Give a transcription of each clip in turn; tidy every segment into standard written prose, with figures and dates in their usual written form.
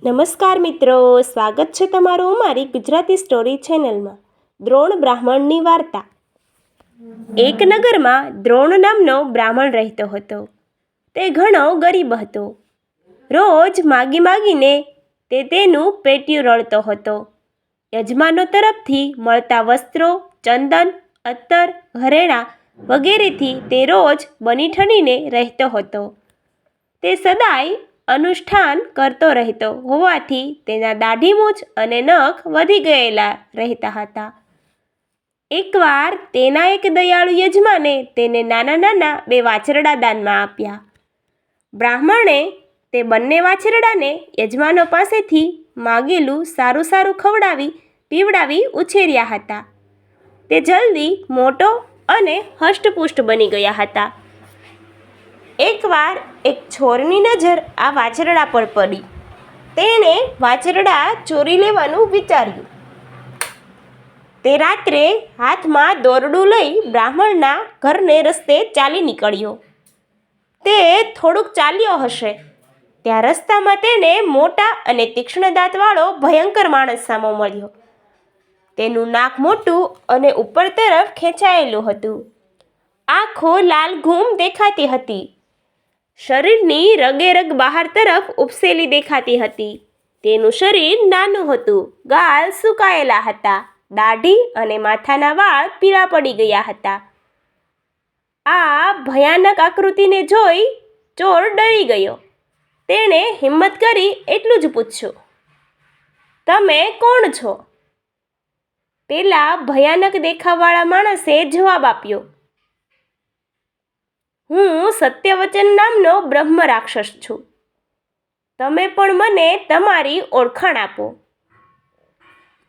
નમસ્કાર મિત્રો, સ્વાગત છે તમારું મારી ગુજરાતી સ્ટોરી ચેનલમાં. દ્રોણ બ્રાહ્મણની વાર્તા. એક નગરમાં દ્રોણ નામનો બ્રાહ્મણ રહેતો હતો. તે ઘણો ગરીબ હતો. રોજ માગી માગીને તે તેનું પેટીયું રળતો હતો. યજમાનો તરફથી મળતા વસ્ત્રો, ચંદન, અત્તર, ઘરેણાં વગેરેથી તે રોજ બની ઠણીને રહેતો હતો. તે સદાય અનુષ્ઠાન કરતો રહેતો હોવાથી તેના દાઢી મૂછ અને નખ વધી ગયેલા રહેતા હતા. એકવાર તેના એક દયાળુ યજમાને તેને નાના નાના 2 વાછરડા દાનમાં આપ્યા. બ્રાહ્મણે તે બંને વાછરડાને યજમાનો પાસેથી માગેલું સારું સારું ખવડાવી પીવડાવી ઉછેર્યા હતા. તે જલ્દી મોટો અને હષ્ટપુષ્ટ બની ગયા હતા. એકવાર એક છોરની નજર આ વાછરડા પર પડી. તેણે વાછરડા ચોરી લેવાનું વિચાર્યું. તે રાત્રે હાથમાં દોરડું લઈ બ્રાહ્મણના ઘરને રસ્તે ચાલી નીકળ્યો. તે થોડુંક ચાલ્યો હશે ત્યાં રસ્તામાં તેને મોટા અને તીક્ષ્ણ દાંતવાળો ભયંકર માણસ સામો મળ્યો. તેનું નાક મોટું અને ઉપર તરફ ખેંચાયેલું હતું. આંખો લાલઘૂમ દેખાતી હતી. શરીરની રગે રગ બહાર તરફ ઉપસેલી દેખાતી હતી. તેનું શરીર નાનું હતું. ગાલ સુકાયેલા હતા. દાઢી અને માથાના વાળ પીળા પડી ગયા હતા. આ ભયાનક આકૃતિને જોઈ ચોર ડરી ગયો. તેણે હિંમત કરી એટલું જ પૂછ્યું, "તમે કોણ છો?" પેલા ભયાનક દેખાવવાળા માણસે જવાબ આપ્યો, "હું સત્યવચન નામનો બ્રહ્મ રાક્ષસ છું. તમે પણ મને તમારી ઓળખાણ આપો."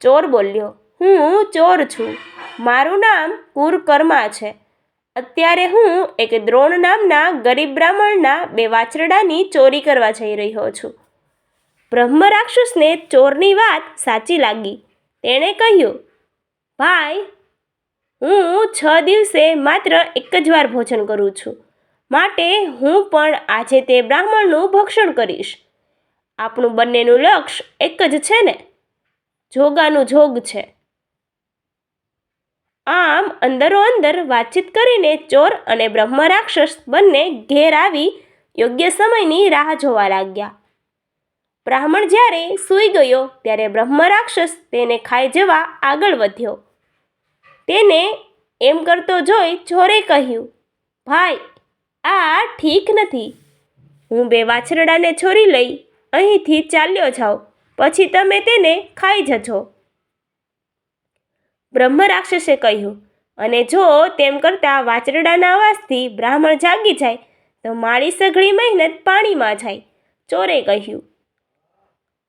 ચોર બોલ્યો, "હું ચોર છું. મારું નામ કુરકર્મા છે. અત્યારે હું એક દ્રોણ નામના ગરીબ બ્રાહ્મણના 2 વાછરડાની ચોરી કરવા જઈ રહ્યો છું." બ્રહ્મ રાક્ષસને ચોરની વાત સાચી લાગી. તેણે કહ્યું, "ભાઈ, હું 6 દિવસે માત્ર એક જ વાર ભોજન કરું છું. માટે હું પણ આજે તે બ્રાહ્મણનું ભક્ષણ કરીશ. આપણું બંનેનું લક્ષ્ય એક જ છે ને? જોગાનું જોગ છે." આમ અંદરો અંદર વાતચીત કરીને ચોર અને બ્રહ્મ રાક્ષસ બંને ઘેર આવી યોગ્ય સમયની રાહ જોવા લાગ્યા. બ્રાહ્મણ જ્યારે સૂઈ ગયો ત્યારે બ્રહ્મ રાક્ષસ તેને ખાઈ જવા આગળ વધ્યો. તેને એમ કરતો જોઈ ચોરે કહ્યું, "ભાઈ, આ ઠીક નથી. હું 2 વાછરડાને ચોરી લઈ અહીંથી ચાલ્યો જાઉં, પછી તમે તેને ખાઈ જજો." બ્રહ્મ રાક્ષસે કહ્યું, "અને જો તેમ કરતાં વાછરડાના અવાજથી બ્રાહ્મણ જાગી જાય તો મારી સઘળી મહેનત પાણીમાં જાય." ચોરે કહ્યું,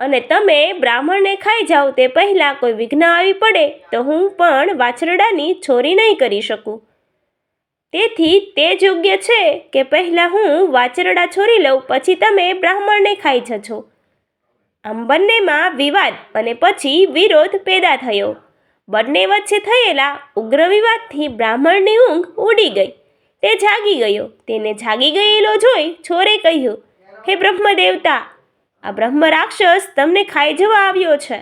"અને તમે બ્રાહ્મણને ખાઈ જાઓ તે પહેલાં કોઈ વિઘ્ન આવી પડે તો હું પણ વાછરડાની ચોરી નહીં કરી શકું. તેથી તે જ યોગ્ય છે કે પહેલાં હું વાછરડા ચોરી લઉં, પછી તમે બ્રાહ્મણને ખાઈ જજો." આમ બંનેમાં વિવાદ અને પછી વિરોધ પેદા થયો. બંને વચ્ચે થયેલા ઉગ્ર વિવાદથી બ્રાહ્મણની ઊંઘ ઉડી ગઈ. તે જાગી ગયો. તેને જાગી ગયેલો જોઈ ચોરે કહ્યું, "હે બ્રહ્મ દેવતા, આ બ્રહ્મ રાક્ષસ તમને ખાઈ જવા આવ્યો છે."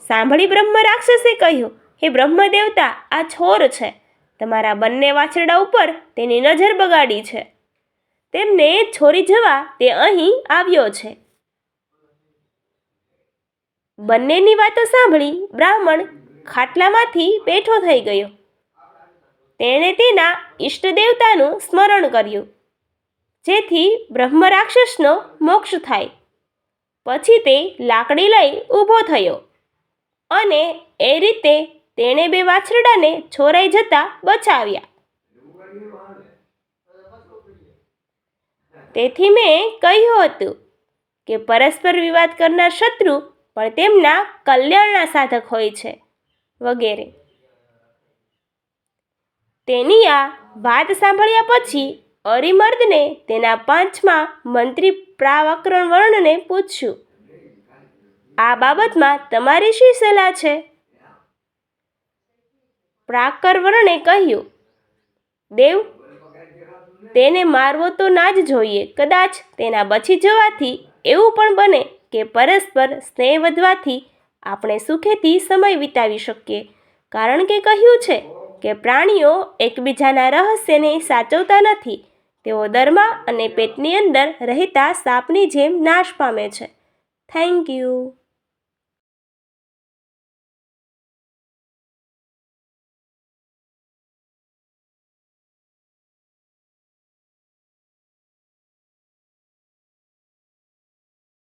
સાંભળી બ્રહ્મ રાક્ષસે કહ્યું, "હે બ્રહ્મ દેવતા, આ ચોર છે. તમારા બંને વાછરડા ઉપર તેની નજર બગાડી છે. તેમને ચોરી જવા તે અહીં આવ્યો છે." બંનેની વાતો સાંભળી બ્રાહ્મણ ખાટલામાંથી બેઠો થઈ ગયો. તેણે તેના ઈષ્ટ દેવતાનું સ્મરણ કર્યું, જેથી બ્રહ્મ રાક્ષસનો મોક્ષ થાય. પછી તે લાકડી લઈ ઊભો થયો અને એ રીતે તેણે 2 વાછરડાને ચોરાઈ જતા બચાવ્યા. તેથી મેં કહ્યું હતું કે પરસ્પર વિવાદ કરનાર શત્રુ પણ તેમના કલ્યાણના સાધક હોય છે, વગેરે. તેની આ વાત સાંભળ્યા પછી અરિમર્દને તેના 5મા મંત્રી પ્રાકરવર્ણને પૂછ્યું, "આ બાબતમાં તમારી શી સલાહ છે?" પ્રાકરવર્ણે કહ્યું, "દેવ, તેને મારવો તો ના જ જોઈએ. કદાચ તેના બચી જવાથી એવું પણ બને કે પરસ્પર સ્નેહ વધવાથી આપણે સુખેથી સમય વિતાવી શકીએ, કારણ કે કહ્યું છે કે પ્રાણીઓ એકબીજાના રહસ્યને સાચવતા નથી, તેઓ દરમાં અને પેટની અંદર રહેતા સાપની જેમ નાશ પામે છે. Thank you.